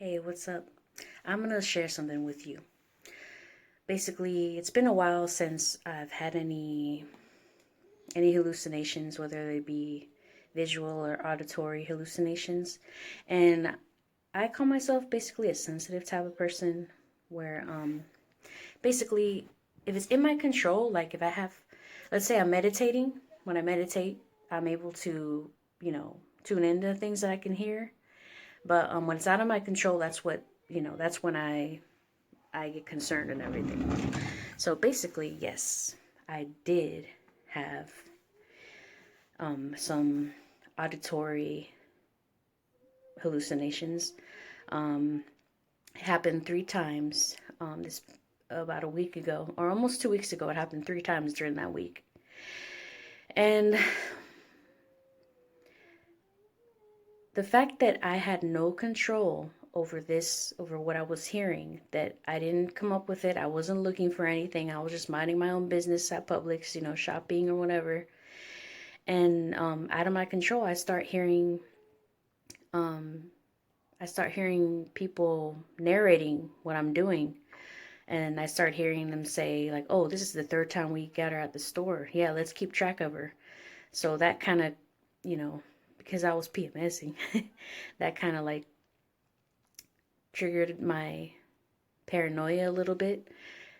Hey, what's up? I'm gonna share something with you. Basically, it's been a while since I've had any hallucinations, whether they be visual or auditory hallucinations. And I call myself basically a sensitive type of person where basically if it's in my control, like if I have, let's say I'm meditating, when I meditate, I'm able to, tune into things that I can hear. But when it's out of my control, that's when I get concerned and everything. So basically, yes, I did have some auditory hallucinations. It happened 3 times. This about a week ago, or almost 2 weeks ago. It happened 3 times during that week, and the fact that I had no control over this, over what I was hearing, that I didn't come up with it, I wasn't looking for anything, I was just minding my own business at Publix, shopping or whatever. And out of my control, um, I start hearing people narrating what I'm doing. And I start hearing them say, like, oh, this is the third time we got her at the store. Yeah, let's keep track of her. So that kind of, you know, because I was PMSing, that kind of like triggered my paranoia a little bit.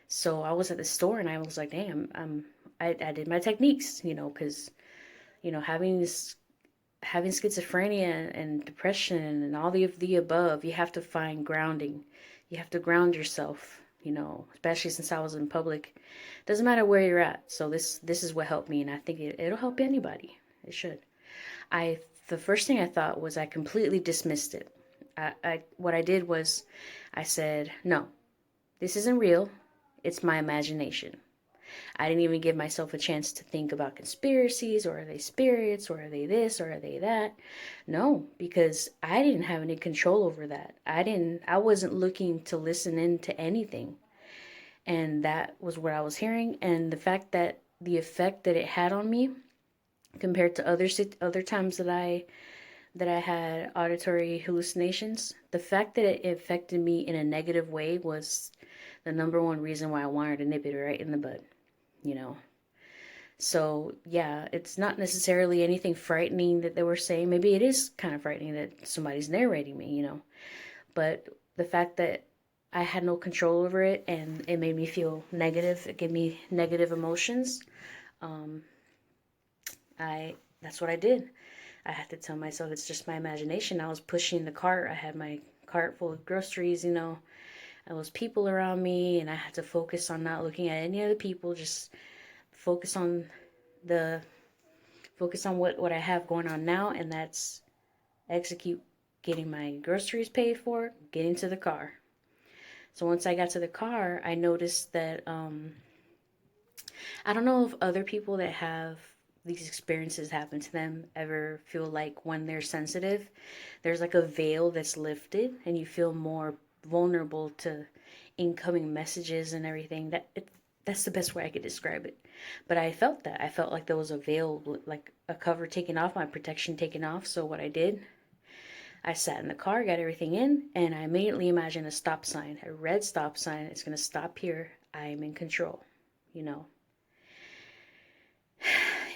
So I was at the store and I was like, damn, I did my techniques, because, having schizophrenia and depression and all of the above, you have to find grounding. You have to ground yourself, especially since I was in public. Doesn't matter where you're at. So this is what helped me, and I think it'll help anybody. It should. I The first thing I thought was I completely dismissed it. What I did was I said, no, this isn't real. It's my imagination. I didn't even give myself a chance to think about conspiracies, or are they spirits, or are they this, or are they that. No, because I didn't have any control over that. I wasn't looking to listen into anything. And that was what I was hearing, and the fact that the effect that it had on me compared to other times that I had auditory hallucinations, the fact that it affected me in a negative way was the number one reason why I wanted to nip it right in the bud, you know. So, yeah, it's not necessarily anything frightening that they were saying. Maybe it is kind of frightening that somebody's narrating me, But the fact that I had no control over it and it made me feel negative, it gave me negative emotions. Um, I That's what I did. I had to tell myself it's just my imagination. I was pushing the cart. I had my cart full of groceries, and those people around me, and I had to focus on not looking at any other people, just focus on the what I have going on now, and that's execute getting my groceries paid for, getting to the car. So once I got to the car, I noticed that I don't know if other people that have these experiences happen to them ever feel like when they're sensitive, there's like a veil that's lifted and you feel more vulnerable to incoming messages and everything. That's the best way I could describe it. But I felt that. I felt like there was a veil, like a cover taken off, my protection taken off. So what I did, I sat in the car, got everything in, and I immediately imagined a stop sign, a red stop sign. It's going to stop here. I'm in control, you know.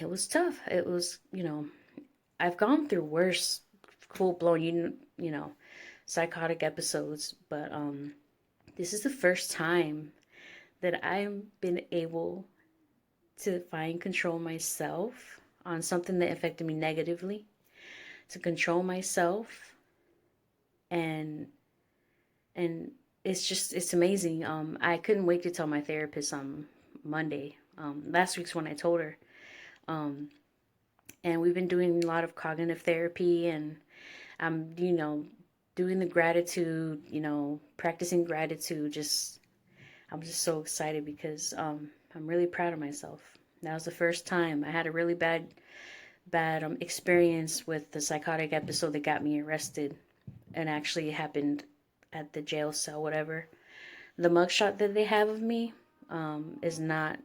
It was tough. It was, I've gone through worse full blown, psychotic episodes, but this is the first time that I've been able to find control myself on something that affected me negatively, to control myself, and and it's amazing. I couldn't wait to tell my therapist on Monday. Last week's when I told her. Um, and we've been doing a lot of cognitive therapy, and I'm, doing the gratitude, practicing gratitude. I'm just so excited because I'm really proud of myself. That was the first time I had a really bad experience with the psychotic episode that got me arrested, and actually it happened at the jail cell, whatever. The mugshot that they have of me is not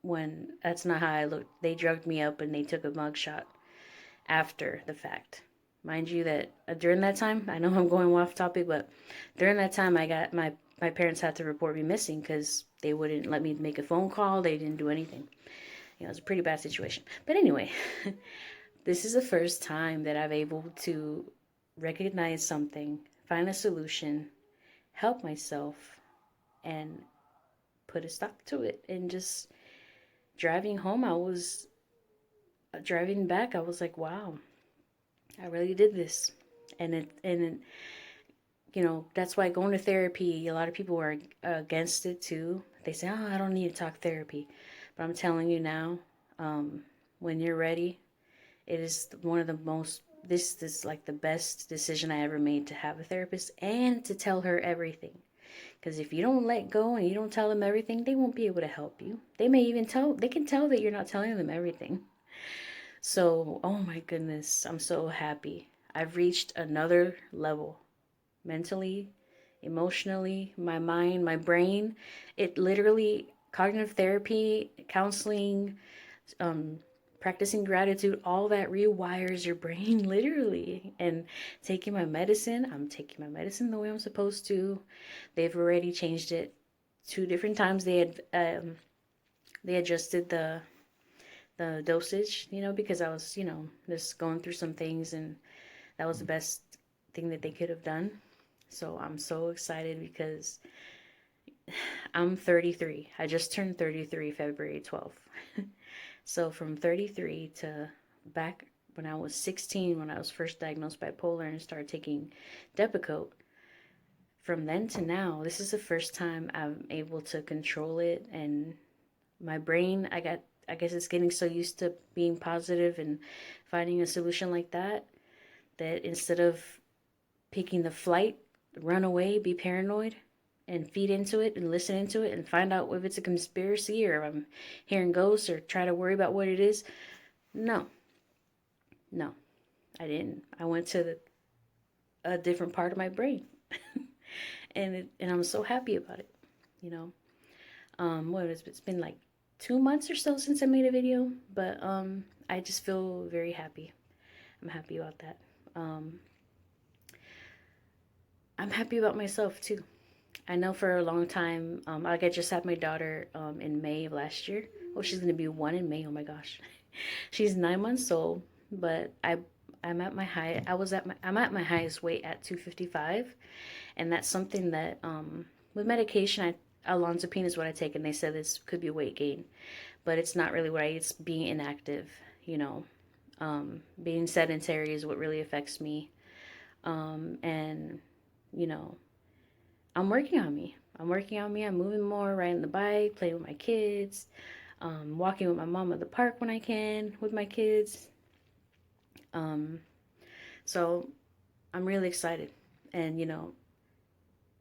when that's not how I looked. They drugged me up and they took a mugshot after the fact. Mind you that during that time, I know I'm going off topic, but during that time, I got my parents had to report me missing because they wouldn't let me make a phone call. They didn't do anything. It was a pretty bad situation. But anyway, this is the first time that I've able to recognize something, find a solution, help myself, and put a stop to it. And just driving home, I was driving back, I was like, wow, I really did this. And you know, that's why going to therapy, a lot of people are against it too. They say, oh, I don't need to talk therapy. But I'm telling you now, when you're ready, it is one of the most, this is like the best decision I ever made, to have a therapist and to tell her everything. Because if you don't let go and you don't tell them everything, they won't be able to help you. They may even they can tell that you're not telling them everything. So, oh my goodness, I'm so happy. I've reached another level mentally, emotionally, my mind, my brain. It literally, cognitive therapy, counseling, um, practicing gratitude, all that rewires your brain literally. And taking my medicine, I'm taking my medicine the way I'm supposed to. They've already changed it 2 different times. They adjusted the dosage, you know, because I was, you know, just going through some things, and that was the best thing that they could have done. So I'm so excited because I'm 33. I just turned 33 February 12th. So from 33 to back when I was 16, when I was first diagnosed bipolar and started taking Depakote, from then to now, this is the first time I'm able to control it. And my brain, I guess it's getting so used to being positive and finding a solution like that, that instead of picking the flight, run away, be paranoid, and feed into it and listen into it and find out if it's a conspiracy or if I'm hearing ghosts or try to worry about what it is. No, no, I didn't. I went to a different part of my brain, and I'm so happy about it. You know, it's been like 2 months or so since I made a video, but I just feel very happy. I'm happy about that. I'm happy about myself too. I know for a long time, like I just had my daughter in May of last year. Oh, she's gonna be 1 in May. Oh my gosh, she's 9 months old. But I'm at my high. I'm at my highest weight at 255, and that's something that with medication, olanzapine is what I take, and they said this could be weight gain, but it's not really what I eat. It's being inactive. You know, being sedentary is what really affects me, and you know, I'm working on me. I'm working on me. I'm moving more, riding the bike, playing with my kids, walking with my mom at the park when I can with my kids. Um, so I'm really excited. And, you know,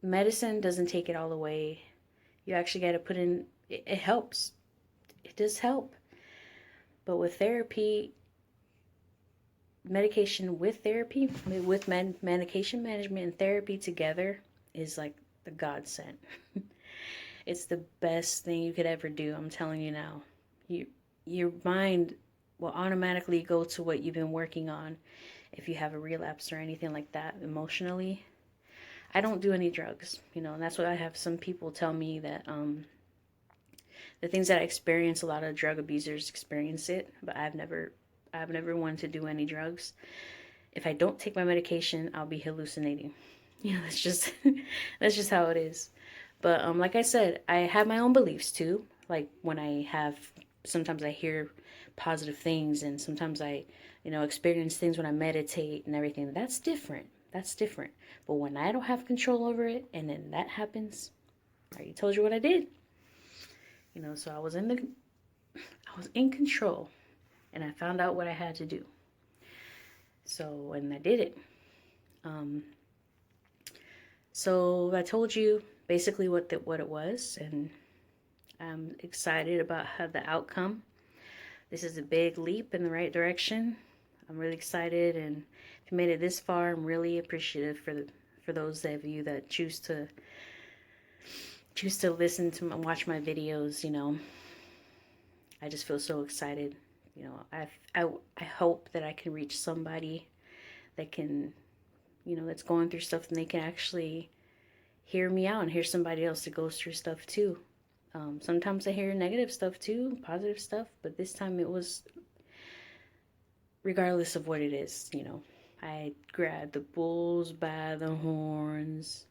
medicine doesn't take it all away. You actually got to put in, it helps. It does help. But with therapy, medication with therapy, with medication management and therapy together is like the godsend. It's the best thing you could ever do. I'm telling you now. Your mind will automatically go to what you've been working on if you have a relapse or anything like that emotionally. I don't do any drugs, you know, and that's what I have some people tell me that the things that I experience, a lot of drug abusers experience it, but I've never wanted to do any drugs. If I don't take my medication, I'll be hallucinating. You know, that's just that's just how it is. But like I said, I have my own beliefs too. Like when I have, sometimes I hear positive things, and sometimes I, you know, experience things when I meditate and everything. That's different. That's different. But when I don't have control over it, and then that happens, I already told you what I did. You know, so I was in control, and I found out what I had to do. So, and I did it. Um, so I told you basically what it was, and I'm excited about the outcome. This is a big leap in the right direction. I'm really excited, and if you made it this far, I'm really appreciative for those of you that choose to listen to and watch my videos. You know, I just feel so excited. You know, I hope that I can reach somebody that can, that's going through stuff, and they can actually hear me out and hear somebody else that goes through stuff too. Sometimes I hear negative stuff too, positive stuff, but this time it was regardless of what it is, I grabbed the bulls by the horns.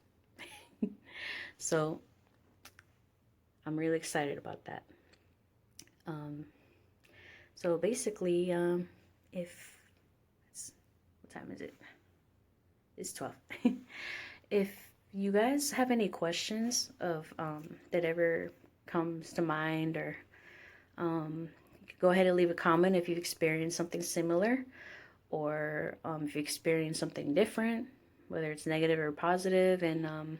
So I'm really excited about that. So basically, if what time is it? It's 12. If you guys have any questions of that ever comes to mind, or go ahead and leave a comment if you've experienced something similar, or if you experienced something different, whether it's negative or positive. And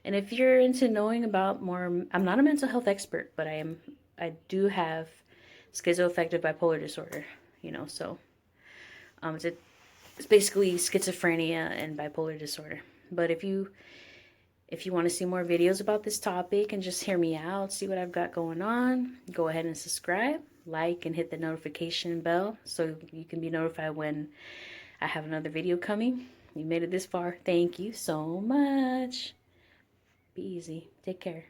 if you're into knowing about more, I'm not a mental health expert, but I do have schizoaffective bipolar disorder, so it's basically schizophrenia and bipolar disorder. But if you want to see more videos about this topic and just hear me out, see what I've got going on, go ahead and subscribe, like, and hit the notification bell so you can be notified when I have another video coming. You made it this far. Thank you so much. Be easy. Take care.